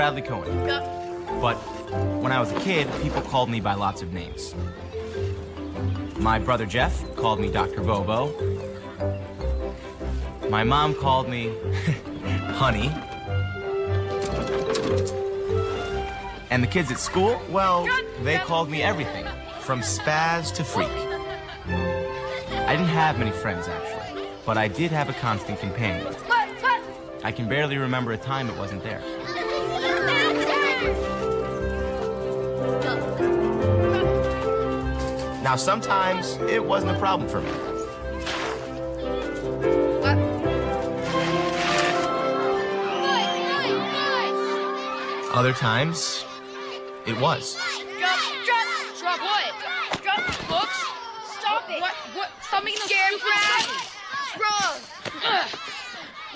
Bradley Cohen. But when I was a kid, people called me by lots of names. My brother Jeff called me Dr. Bobo. My mom called me Honey. And the kids at school, well, they called me everything, from spaz to freak. I didn't have many friends, actually, but I did have a constant companion. I can barely remember a time it wasn't there. Now, sometimes it wasn't a problem for me. Other times, it was. Drop what? Drop books? Stop it. What? Stop making them scared, Brad. What's wrong?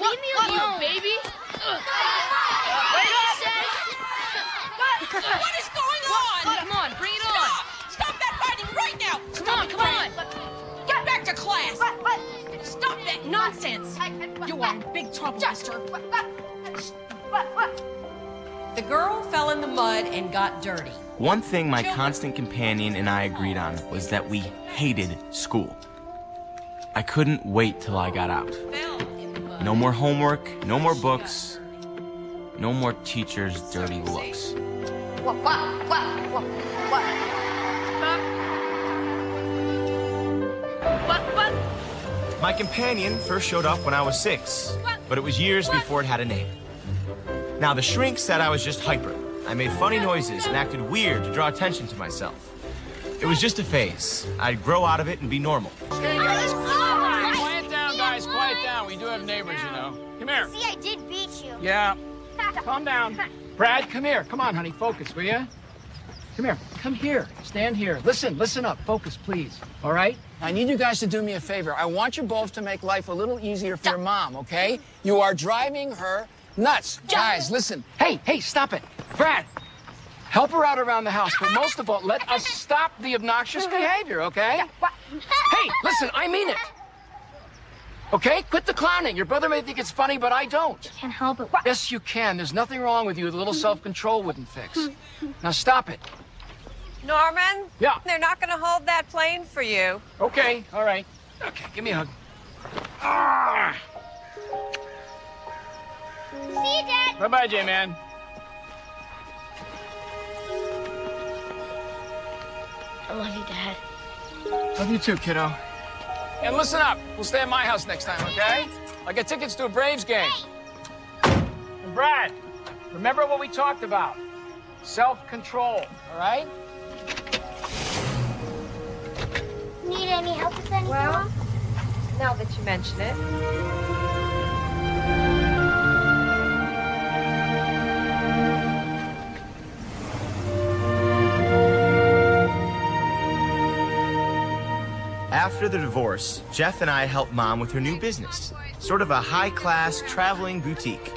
Leave me alone, baby. What is going on? Come on, bring it on. Stop that fighting right now. Come on. Get back to class. Stop that nonsense. You are in big trouble, mister. The girl fell in the mud and got dirty. One thing my constant companion and I agreed on was that we hated school. I couldn't wait till I got out. No more homework, no more books, no more teachers' dirty looks. My companion first showed up when I was 6, but it was years before it had a name. Now, the shrink said I was just hyper. I made funny noises and acted weird to draw attention to myself. It was just a phase. I'd grow out of it and be normal. Okay, guys. Quiet down, guys. Quiet down. We do have neighbors, you know. Come here. See, I did beat you. Yeah. Calm down. Brad, come here. Come on, honey. Focus, will you? Come here. Come here. Stand here. Listen up. Focus, please. All right? I need you guys to do me a favor. I want you both to make life a little easier for your mom, okay? You are driving her nuts. Guys, listen. Hey, stop it. Brad, help her out around the house, but most of all, let us stop the obnoxious behavior, okay? Hey, listen, I mean it. Okay? Quit the clowning. Your brother may think it's funny, but I don't. Can't help it. Yes, you can. There's nothing wrong with you. A little self-control wouldn't fix. Now stop it. Norman? Yeah. They're not going to hold that plane for you. Okay, all right. Okay, give me a hug. Ah! See you, Dad. Bye-bye, J-Man. I love you, Dad. Love you too, kiddo. And listen up. We'll stay at my house next time, okay? I get tickets to a Braves game. And Brad, remember what we talked about. Self-control, all right? Need any help with anything? Well, now that you mention it. After the divorce, Jeff and I helped Mom with her new business, sort of a high-class traveling boutique.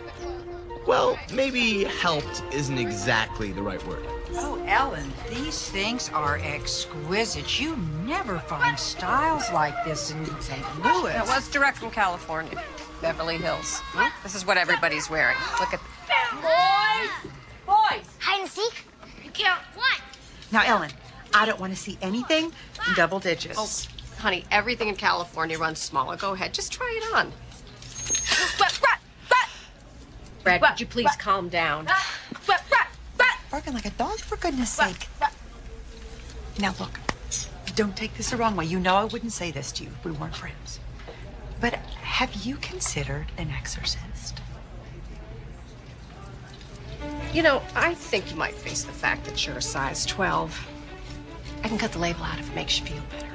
Well, maybe helped isn't exactly the right word. Oh, Ellen, these things are exquisite. You never find styles like this in St. Louis. That was direct from California, Beverly Hills. This is what everybody's wearing. Look at Boys! Hide and seek? You can't. What? Now, Ellen, I don't want to see anything in double digits. Oh, honey, everything in California runs smaller. Go ahead, just try it on. Brad, would you please calm down? Barking like a dog, for goodness sake. Now, look, don't take this the wrong way. You know I wouldn't say this to you if we weren't friends. But have you considered an exorcist? You know, I think you might face the fact that you're a size 12. I can cut the label out if it makes you feel better.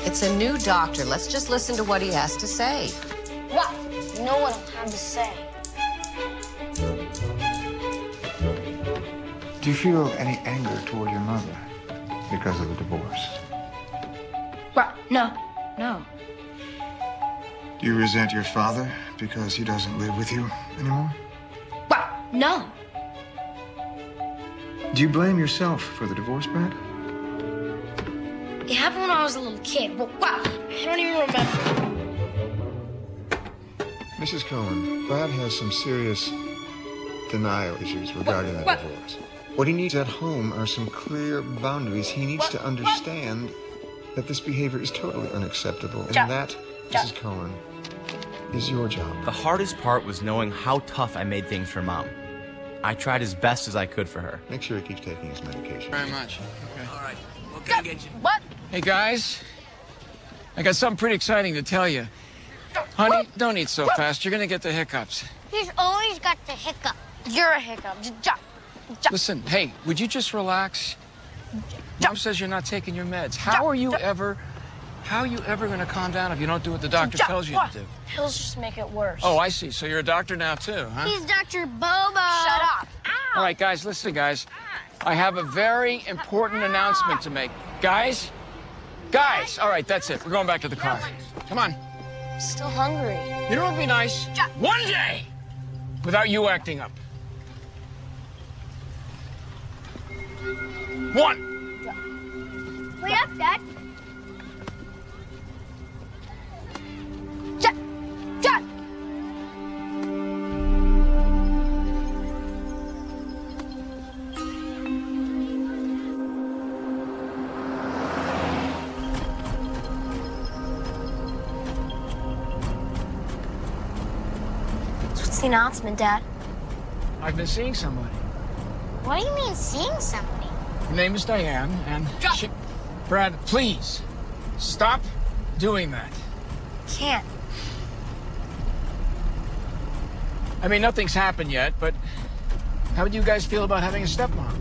It's a new doctor. Let's just listen to what he has to say. What? You know what I have to say. Do you feel any anger toward your mother because of the divorce? What? No. Do you resent your father because he doesn't live with you anymore? What? No. Do you blame yourself for the divorce, Brad? It happened when I was a little kid. But wow, I don't even remember. Mrs. Cohen, Brad has some serious denial issues regarding the divorce. What he needs at home are some clear boundaries. He needs to understand that this behavior is totally unacceptable. And that, Mrs. Cohen, is your job. The hardest part was knowing how tough I made things for Mom. I tried as best as I could for her. Make sure he keeps taking his medication. Very much. Okay. All right, what can I get you? What? Hey, guys. I got something pretty exciting to tell you. Honey, don't eat so fast. You're gonna get the hiccups. He's always got the hiccup. You're a hiccup. Listen, hey, would you just relax? Mom says you're not taking your meds. How are you ever gonna calm down if you don't do what the doctor tells you to do? Pills just make it worse. Oh, I see. So you're a doctor now, too, huh? He's Dr. Bobo. Shut up. All right, guys, listen, guys. I have a very important announcement to make. Guys, all right, that's it. We're going back to the car. Come on. I'm still hungry. You know what would be nice? One day without you acting up. One. Wait up, Dad. Dad. What's the announcement, Dad? I've been seeing somebody. What do you mean seeing somebody? Her name is Diane, and she... Brad, please, stop doing that. Can't. I mean, nothing's happened yet, but how do you guys feel about having a stepmom?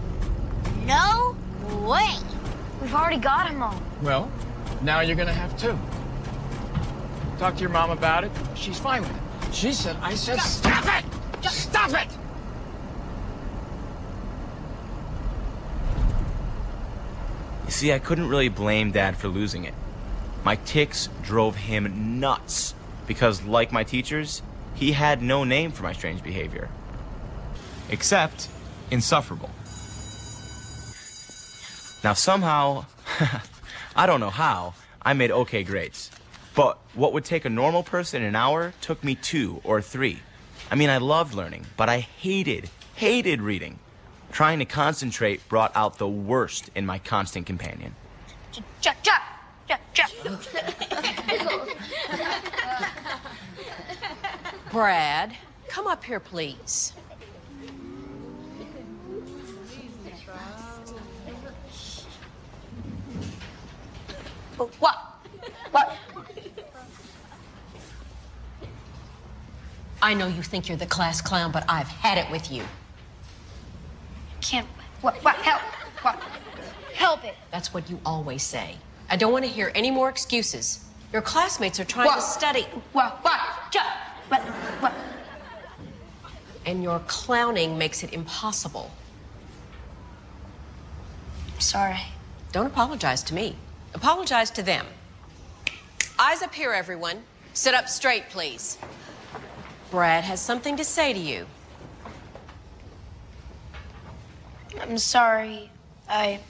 No way. We've already got him all. Well, now you're gonna have two. Talk to your mom about it. She's fine with it. She said, I said, stop it! Stop it! You see, I couldn't really blame Dad for losing it. My tics drove him nuts because, like my teachers, he had no name for my strange behavior. Except insufferable. Now somehow, I don't know how, I made okay grades. But what would take a normal person an hour took me 2 or 3. I mean, I loved learning, but I hated reading. Trying to concentrate brought out the worst in my constant companion. Brad, come up here, please. What? I know you think you're the class clown, but I've had it with you. Can't. What? Help. What? Help it. That's what you always say. I don't want to hear any more excuses. Your classmates are trying to study. What? And your clowning makes it impossible. I'm sorry. Don't apologize to me. Apologize to them. Eyes up here, everyone. Sit up straight, please. Brad has something to say to you. I'm sorry. That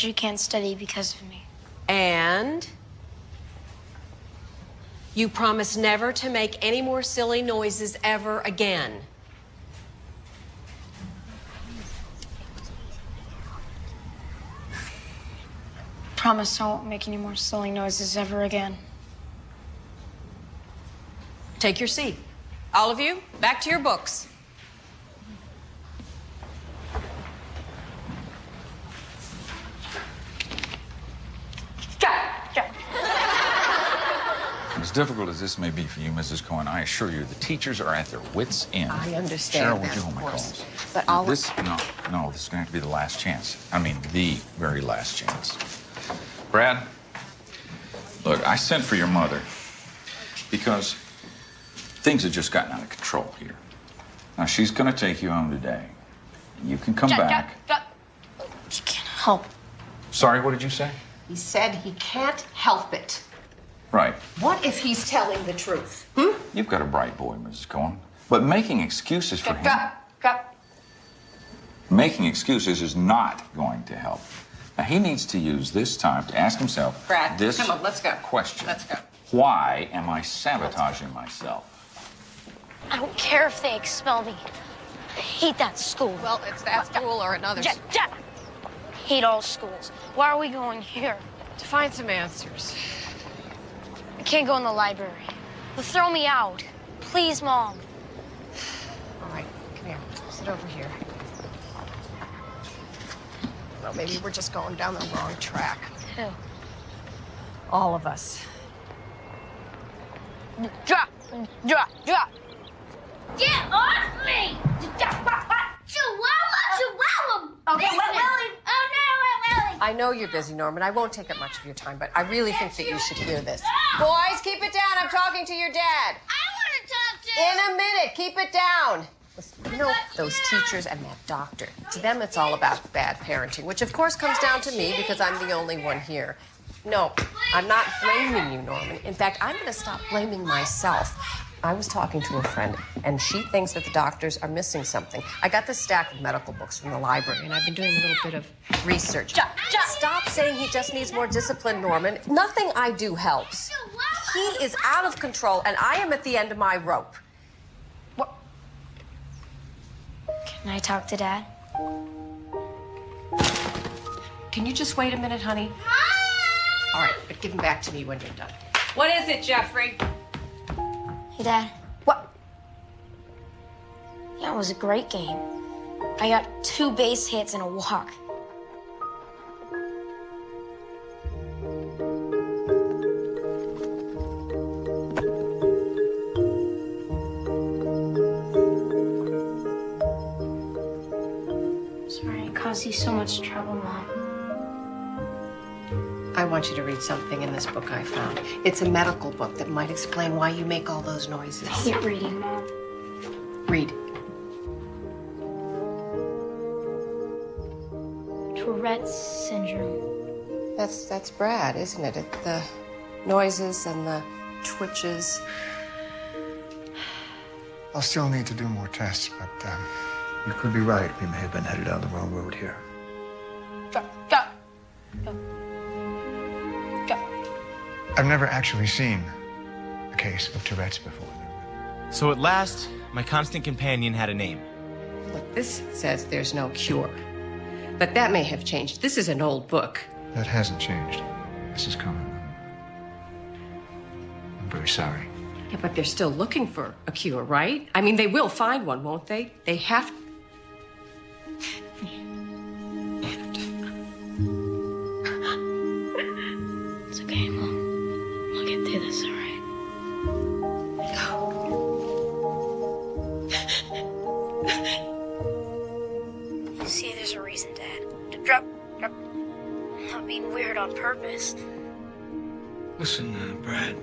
you can't study because of me. And you promise never to make any more silly noises ever again. Promise I won't make any more silly noises ever again. Take your seat. All of you, back to your books. As difficult as this may be for you, Mrs. Cohen, I assure you the teachers are at their wits' end. I understand Cheryl, that, would you hold of my course. calls? But I'll... No, this is going to have to be the last chance. I mean, the very last chance. Brad, look, I sent for your mother because things have just gotten out of control here. Now, she's going to take you home today. You can come back. She can't help. Sorry, what did you say? He said he can't help it. Right. What if he's telling the truth? You've got a bright boy, Mrs. Cohen. But making excuses for him... Making excuses is not going to help. Now, he needs to use this time to ask himself Brad, this come on, let's go. question. Let's go. Why am I sabotaging myself? I don't care if they expel me. I hate that school. Well, it's that school or another. Hate all schools. Why are we going here? To find some answers. I can't go in the library. They'll throw me out. Please, Mom. All right, come here. Sit over here. Well, maybe we're just going down the wrong track. Who? All of us. Drop! Drop! Drop! Get off me! Chihuahua! Chihuahua! Okay, Willie! Oh, no, Willie! I know you're busy, Norman. I won't take up much of your time, but I really think that you should hear this. Boys, keep it down. I'm talking to your dad. I want to talk to In a minute. Keep it down. Listen, you know, those teachers and that doctor, to them it's all about bad parenting, which of course comes down to me because I'm the only one here. No, I'm not blaming you, Norman. In fact, I'm going to stop blaming myself. I was talking to a friend, and she thinks that the doctors are missing something. I got this stack of medical books from the library, and I've been doing a little bit of research. Stop saying he just needs more discipline, Norman. Nothing I do helps. He is out of control, and I am at the end of my rope. What? Can I talk to Dad? Can you just wait a minute, honey? All right, but give him back to me when you're done. What is it, Jeffrey? Hey, Dad. What? Yeah, it was a great game. I got 2 base hits and a walk. Sorry I caused you so much trouble, Mom. I want you to read something in this book I found. It's a medical book that might explain why you make all those noises. I hate reading, Mom. Read. Tourette's syndrome. That's Brad, isn't it? The noises and the twitches. I'll still need to do more tests, but you could be right. We may have been headed down the wrong road here. Go. I've never actually seen a case of Tourette's before. So at last, my constant companion had a name. Look, this says there's no cure. But that may have changed. This is an old book. That hasn't changed, Mrs. Cohen. I'm very sorry. Yeah, but they're still looking for a cure, right? I mean, they will find one, won't they? They have to. It's okay, Mom. I'll get through this, all right? See, there's a reason, Dad. Drop. I'm not being weird on purpose. Listen, Brad.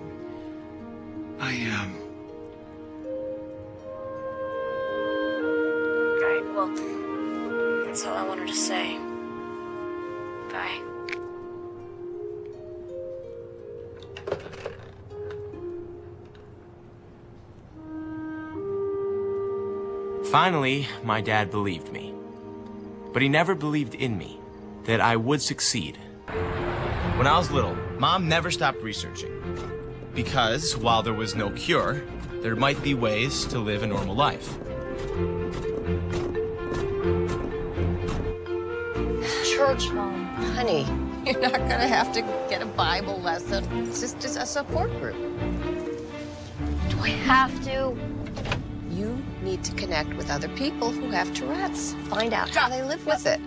Right, well, that's all I wanted to say. Bye. Finally, my dad believed me. But he never believed in me, that I would succeed. When I was little, Mom never stopped researching. Because while there was no cure, there might be ways to live a normal life. Church, Mom. Honey, you're not going to have to get a Bible lesson. It's just a support group. Do I have to? You need to connect with other people who have Tourette's. Find out how they live with it.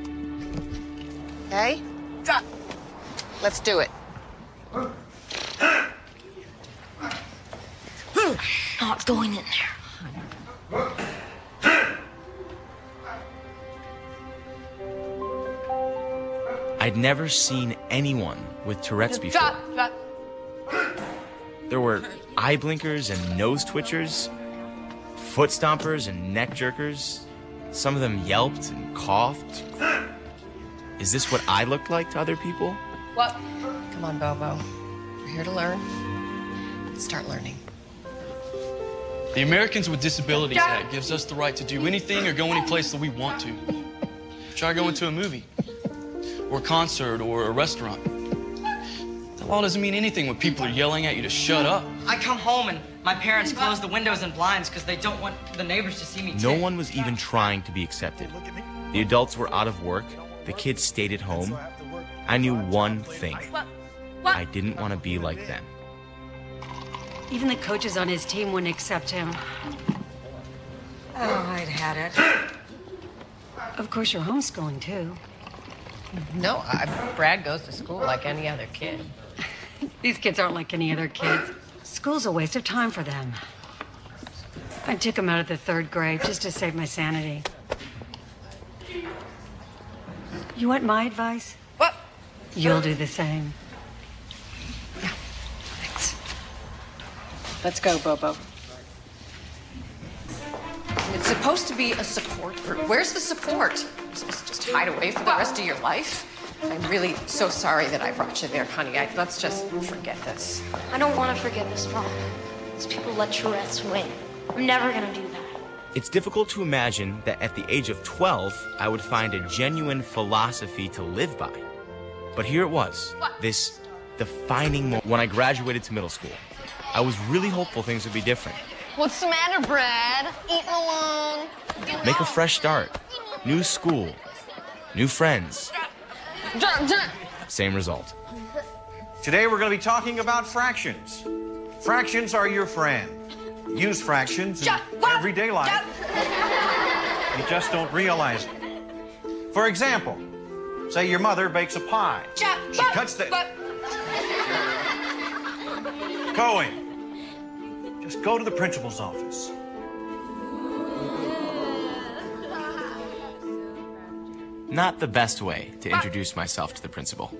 Okay? Drop. Let's do it. Not going in there. I'd never seen anyone with Tourette's before. Drop. There were eye blinkers and nose twitchers, foot stompers and neck jerkers. Some of them yelped and coughed. Is this what I looked like to other people? What? Come on, Bobo. We're here to learn. Let's start learning. The Americans with Disabilities Act gives us the right to do anything or go any place that we want to. Try going to a movie. or a concert or a restaurant. The law doesn't mean anything when people are yelling at you to shut up. I come home and my parents close the windows and blinds because they don't want the neighbors to see me No one was even trying to be accepted. The adults were out of work. The kids stayed at home. I knew one thing. I didn't want to be like them. Even the coaches on his team wouldn't accept him. Oh, I'd had it. Of course, you're homeschooling, too. No, Brad goes to school like any other kid. These kids aren't like any other kids. School's a waste of time for them. I took them out of the 3rd grade just to save my sanity. You want my advice? What? You'll do the same. Yeah, thanks. Let's go, Bobo. It's supposed to be a support group. Where's the support? You're supposed to just hide away for the rest of your life? I'm really so sorry that I brought you there, honey. Let's just forget this. I don't want to forget this, Mom. These people let Tourette's win. I'm never gonna do that. It's difficult to imagine that at the age of 12, I would find a genuine philosophy to live by. But here it was, this defining moment when I graduated to middle school. I was really hopeful things would be different. What's the matter, Brad? Eating alone? Make a fresh start. New school. New friends. Same result. Today we're going to be talking about fractions. Fractions are your friend. Use fractions in everyday life. You just don't realize it. For example, say your mother bakes a pie. She cuts the... Cohen, just go to the principal's office. Not the best way to introduce myself to the principal.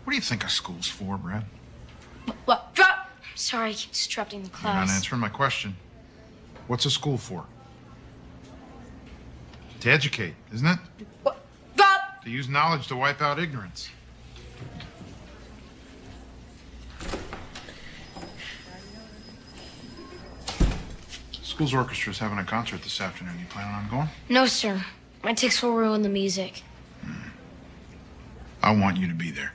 What do you think a school's for, Brad? Sorry, I keep disrupting the You're class. not answering my question. What's a school for? To educate, isn't it? To use knowledge to wipe out ignorance. School's orchestra's having a concert this afternoon. You planning on going? No, sir. My tics will ruin the music. I want you to be there.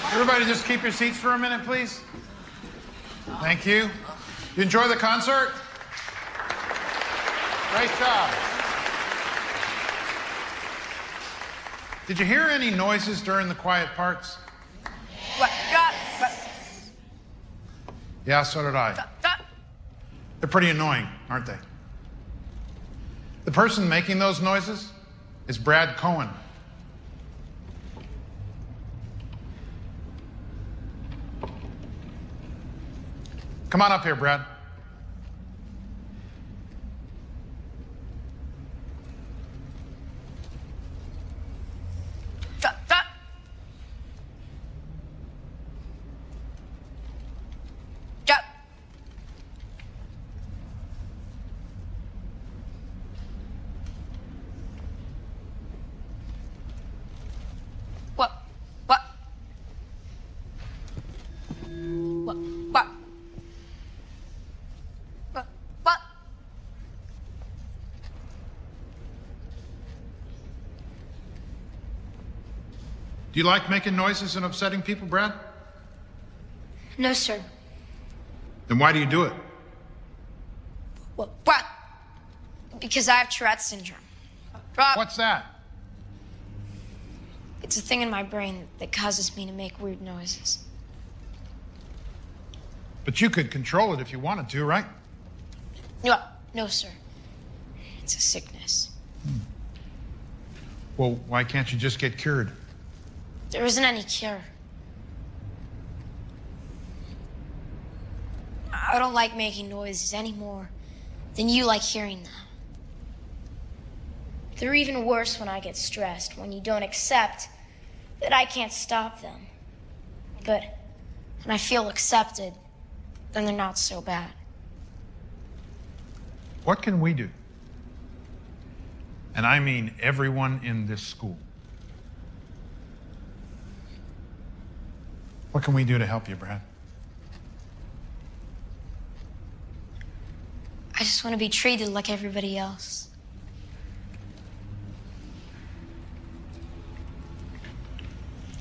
Everybody just keep your seats for a minute, please. Thank you. You enjoy the concert? Great job. Did you hear any noises during the quiet parts? Yeah, so did I. They're pretty annoying, aren't they? The person making those noises is Brad Cohen. Come on up here, Brad. Do you like making noises and upsetting people, Brad? No, sir. Then why do you do it? Because I have Tourette's syndrome. What's that? It's a thing in my brain that causes me to make weird noises. But you could control it if you wanted to, right? No, sir. It's a sickness. Well, why can't you just get cured? there isn't any cure. I don't like making noises any more than you like hearing them. They're even worse when I get stressed, when you don't accept that I can't stop them. But when I feel accepted, then they're not so bad. What can we do? And I mean everyone in this school. What can we do to help you, Brad? I just want to be treated like everybody else.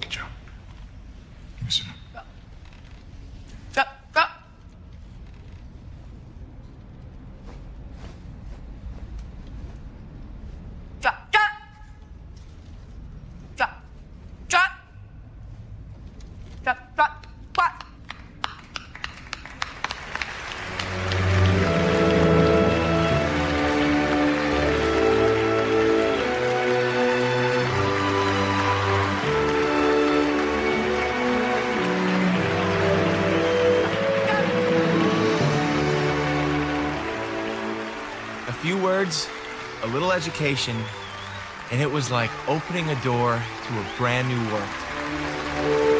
Good job. Give me some. A few words, a little education, and it was like opening a door to a brand new world.